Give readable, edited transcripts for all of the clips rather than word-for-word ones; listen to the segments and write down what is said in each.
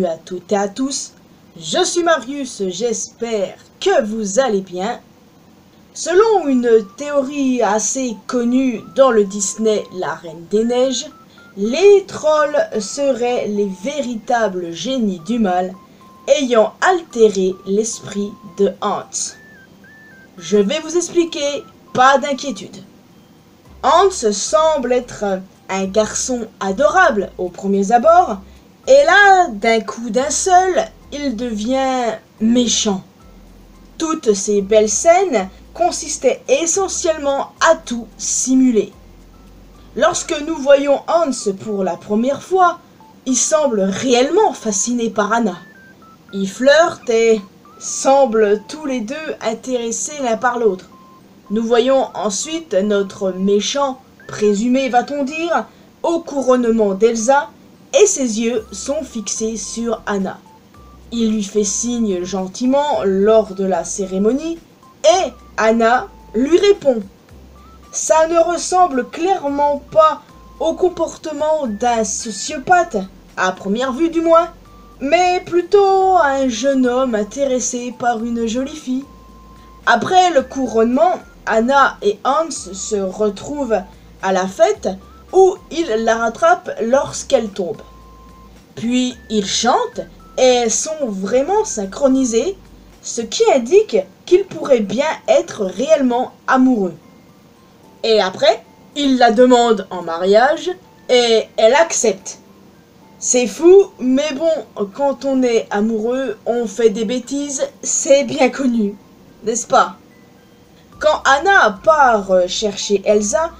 bienvenue à toutes et à tous. Je suis Marius, j'espère que vous allez bien. Selon une théorie assez connue dans le Disney La Reine des Neiges, les trolls seraient les véritables génies du mal ayant altéré l'esprit de Hans. Je vais vous expliquer, pas d'inquiétude. Hans semble être un garçon adorable aux premiers abords, et là, d'un coup d'un seul, il devient méchant. Toutes ces belles scènes consistaient essentiellement à tout simuler. Lorsque nous voyons Hans pour la première fois, il semble réellement fasciné par Anna. Ils flirtent et semblent tous les deux intéressés l'un par l'autre. Nous voyons ensuite notre méchant, présumé va-t-on dire, au couronnement d'Elsa, et ses yeux sont fixés sur Anna. Il lui fait signe gentiment lors de la cérémonie, et Anna lui répond. Ça ne ressemble clairement pas au comportement d'un sociopathe, à première vue du moins, mais plutôt à un jeune homme intéressé par une jolie fille. Après le couronnement, Anna et Hans se retrouvent à la fête où il la rattrape lorsqu'elle tombe. Puis ils chantent et sont vraiment synchronisés, ce qui indique qu'ils pourraient bien être réellement amoureux. Et après, il la demande en mariage et elle accepte. C'est fou, mais bon, quand on est amoureux, on fait des bêtises, c'est bien connu, n'est-ce pas? Quand Anna part chercher Elsa,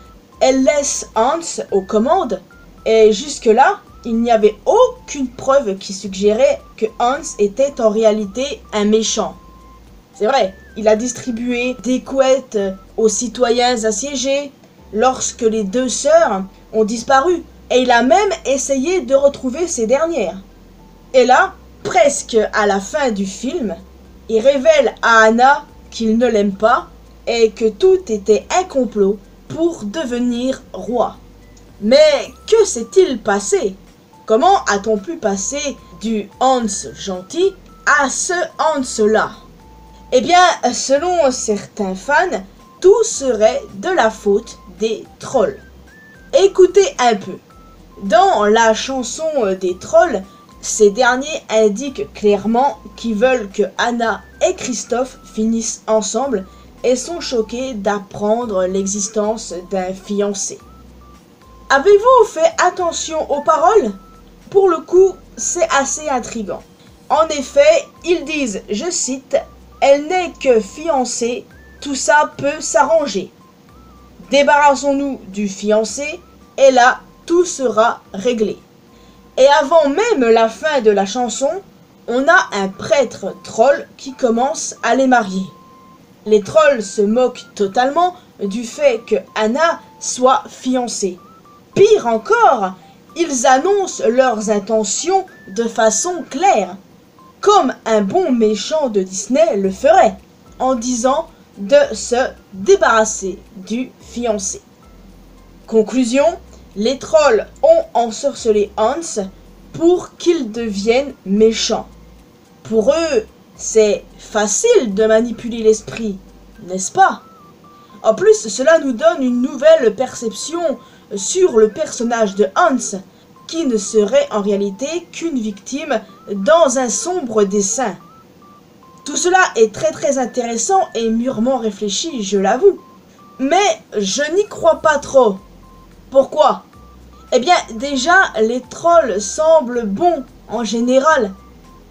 elle laisse Hans aux commandes, et jusque-là, il n'y avait aucune preuve qui suggérait que Hans était en réalité un méchant. C'est vrai, il a distribué des couettes aux citoyens assiégés lorsque les deux sœurs ont disparu, et il a même essayé de retrouver ces dernières. Et là, presque à la fin du film, il révèle à Anna qu'il ne l'aime pas et que tout était un complot pour devenir roi. Mais que s'est-il passé? Comment a-t-on pu passer du Hans gentil à ce Hans-là? Eh bien, selon certains fans, tout serait de la faute des trolls. Écoutez un peu. Dans la chanson des trolls, ces derniers indiquent clairement qu'ils veulent que Anna et Christophe finissent ensemble et sont choqués d'apprendre l'existence d'un fiancé. Avez-vous fait attention aux paroles? Pour le coup, c'est assez intriguant. En effet, ils disent, je cite, « Elle n'est que fiancée, tout ça peut s'arranger. Débarrassons-nous du fiancé, et là, tout sera réglé. » Et avant même la fin de la chanson, on a un prêtre troll qui commence à les marier. Les trolls se moquent totalement du fait que Anna soit fiancée. Pire encore, ils annoncent leurs intentions de façon claire, comme un bon méchant de Disney le ferait, en disant de se débarrasser du fiancé. Conclusion, les trolls ont ensorcelé Hans pour qu'il devienne méchant. Pour eux, c'est facile de manipuler l'esprit, n'est-ce pas? En plus, cela nous donne une nouvelle perception sur le personnage de Hans, qui ne serait en réalité qu'une victime dans un sombre dessein. Tout cela est très intéressant et mûrement réfléchi, je l'avoue. Mais je n'y crois pas trop. Pourquoi? Eh bien, déjà, les trolls semblent bons en général.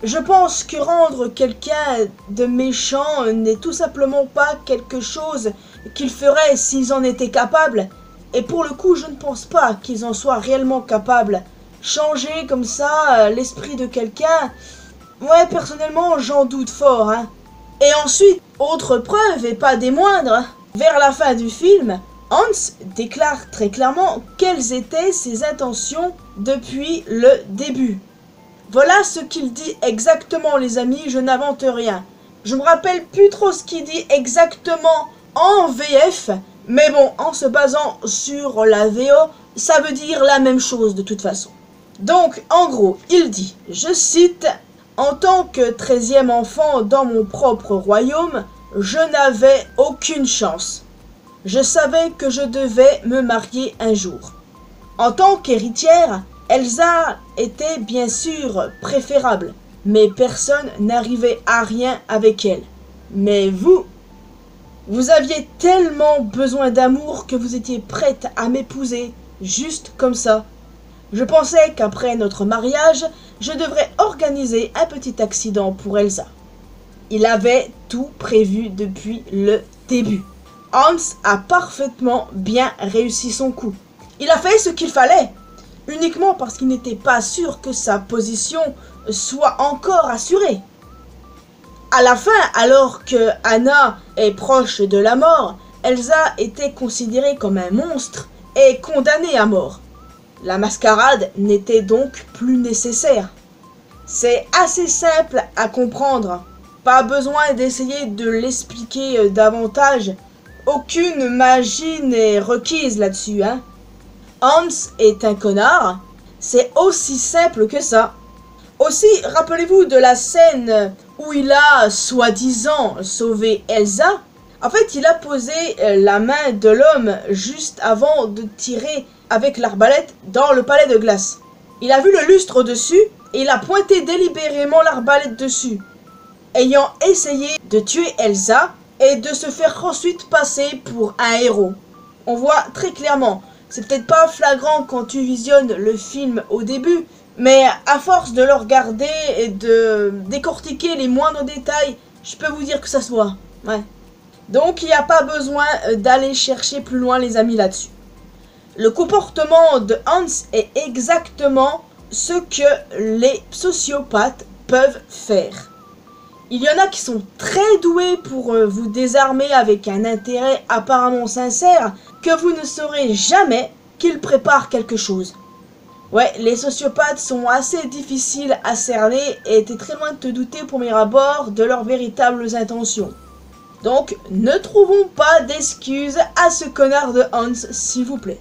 Je pense que rendre quelqu'un de méchant n'est tout simplement pas quelque chose qu'ils feraient s'ils en étaient capables. Et pour le coup, je ne pense pas qu'ils en soient réellement capables. Changer comme ça l'esprit de quelqu'un, ouais, personnellement, j'en doute fort, hein. Et ensuite, autre preuve, et pas des moindres, vers la fin du film, Hans déclare très clairement quelles étaient ses intentions depuis le début. Voilà ce qu'il dit exactement, les amis, je n'invente rien. Je me rappelle plus trop ce qu'il dit exactement en VF, mais bon, en se basant sur la VO, ça veut dire la même chose de toute façon. Donc, en gros, il dit, je cite, « En tant que 13e enfant dans mon propre royaume, je n'avais aucune chance. Je savais que je devais me marier un jour. En tant qu'héritière, Elsa était bien sûr préférable, mais personne n'arrivait à rien avec elle. Mais vous aviez tellement besoin d'amour que vous étiez prête à m'épouser, juste comme ça. Je pensais qu'après notre mariage, je devrais organiser un petit accident pour Elsa. » Il avait tout prévu depuis le début. Hans a parfaitement bien réussi son coup. Il a fait ce qu'il fallait, uniquement parce qu'il n'était pas sûr que sa position soit encore assurée. À la fin, alors que Anna est proche de la mort, Elsa était considérée comme un monstre et condamnée à mort. La mascarade n'était donc plus nécessaire. C'est assez simple à comprendre. Pas besoin d'essayer de l'expliquer davantage. Aucune magie n'est requise là-dessus, hein. Hans est un connard. C'est aussi simple que ça. Aussi, rappelez-vous de la scène où il a, soi-disant, sauvé Elsa. En fait, il a posé la main de l'homme juste avant de tirer avec l'arbalète dans le palais de glace. Il a vu le lustre au-dessus et il a pointé délibérément l'arbalète dessus, ayant essayé de tuer Elsa et de se faire ensuite passer pour un héros. On voit très clairement, c'est peut-être pas flagrant quand tu visionnes le film au début, mais à force de le regarder et de décortiquer les moindres détails, je peux vous dire que ça se voit. Ouais. Donc il n'y a pas besoin d'aller chercher plus loin les amis là-dessus. Le comportement de Hans est exactement ce que les sociopathes peuvent faire. Il y en a qui sont très doués pour vous désarmer avec un intérêt apparemment sincère que vous ne saurez jamais qu'ils préparent quelque chose. Ouais, les sociopathes sont assez difficiles à cerner et t'es très loin de te douter au premier abord de leurs véritables intentions. Donc, ne trouvons pas d'excuses à ce connard de Hans, s'il vous plaît.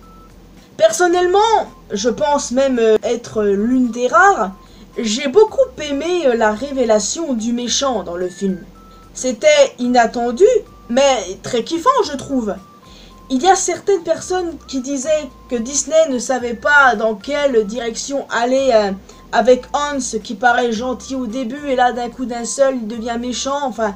Personnellement, je pense même être l'une des rares, j'ai beaucoup aimé la révélation du méchant dans le film. C'était inattendu, mais très kiffant, je trouve. Il y a certaines personnes qui disaient que Disney ne savait pas dans quelle direction aller avec Hans, qui paraît gentil au début, et là, d'un coup d'un seul, il devient méchant, enfin...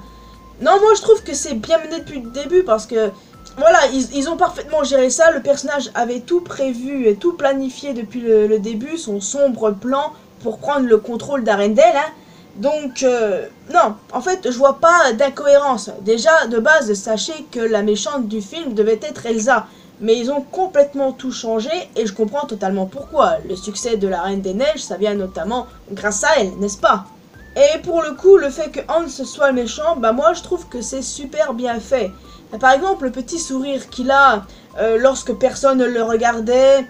Non, moi, je trouve que c'est bien mené depuis le début, parce que... Voilà, ils ont parfaitement géré ça, le personnage avait tout prévu et tout planifié depuis le début, son sombre plan pour prendre le contrôle d'Arendelle, hein. Donc, non, en fait, je vois pas d'incohérence. Déjà, de base, sachez que la méchante du film devait être Elsa, mais ils ont complètement tout changé, et je comprends totalement pourquoi. Le succès de la Reine des Neiges, ça vient notamment grâce à elle, n'est-ce pas? Et pour le coup, le fait que Hans soit le méchant, bah moi, je trouve que c'est super bien fait. Par exemple, le petit sourire qu'il a lorsque personne ne le regardait,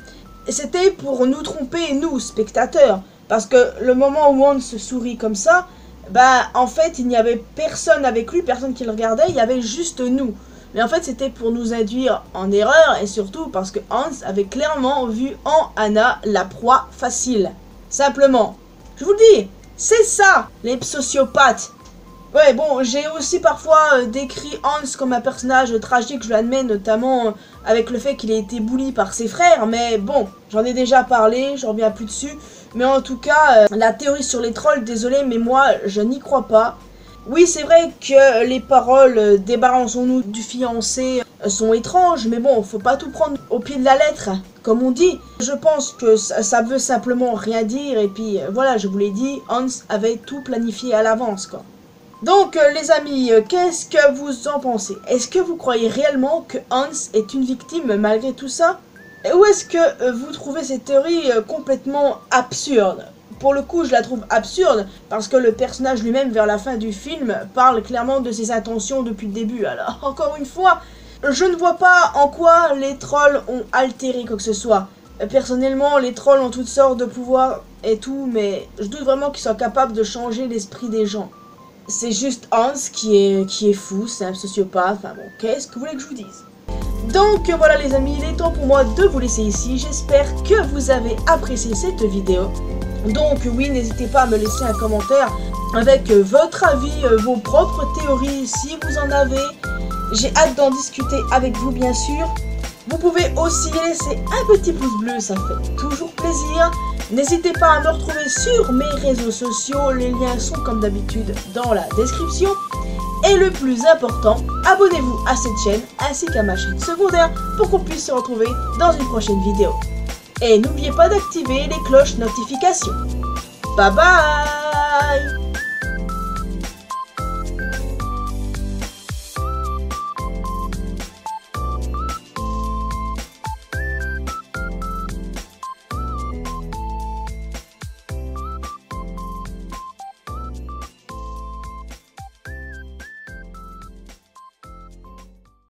c'était pour nous tromper, nous, spectateurs. Parce que le moment où Hans se sourit comme ça, bah en fait, il n'y avait personne avec lui, personne qui le regardait, il y avait juste nous. Mais en fait, c'était pour nous induire en erreur, et surtout parce que Hans avait clairement vu en Anna la proie facile. Simplement. Je vous le dis, c'est ça, les sociopathes. Ouais, bon, j'ai aussi parfois décrit Hans comme un personnage tragique, je l'admets, notamment avec le fait qu'il ait été bully par ses frères, mais bon, j'en ai déjà parlé, je reviens plus dessus. Mais en tout cas, la théorie sur les trolls, désolé, mais moi, je n'y crois pas. Oui, c'est vrai que les paroles « débarrassons-nous du fiancé » sont étranges, mais bon, faut pas tout prendre au pied de la lettre, comme on dit. Je pense que ça veut simplement rien dire, et puis voilà, je vous l'ai dit, Hans avait tout planifié à l'avance, quoi. Donc, les amis, qu'est-ce que vous en pensez? Est-ce que vous croyez réellement que Hans est une victime malgré tout ça? Ou est-ce que vous trouvez cette théorie complètement absurde? Pour le coup, je la trouve absurde parce que le personnage lui-même, vers la fin du film, parle clairement de ses intentions depuis le début. Alors, encore une fois, je ne vois pas en quoi les trolls ont altéré quoi que ce soit. Personnellement, les trolls ont toutes sortes de pouvoirs et tout, mais je doute vraiment qu'ils soient capables de changer l'esprit des gens. C'est juste Hans qui est fou, c'est un sociopathe, enfin bon, qu'est-ce que vous voulez que je vous dise? Donc voilà les amis, il est temps pour moi de vous laisser ici. J'espère que vous avez apprécié cette vidéo. Donc oui, n'hésitez pas à me laisser un commentaire avec votre avis, vos propres théories si vous en avez. J'ai hâte d'en discuter avec vous bien sûr. Vous pouvez aussi laisser un petit pouce bleu, ça fait toujours plaisir. N'hésitez pas à me retrouver sur mes réseaux sociaux, les liens sont comme d'habitude dans la description. Et le plus important, abonnez-vous à cette chaîne ainsi qu'à ma chaîne secondaire pour qu'on puisse se retrouver dans une prochaine vidéo. Et n'oubliez pas d'activer les cloches notifications. Bye bye!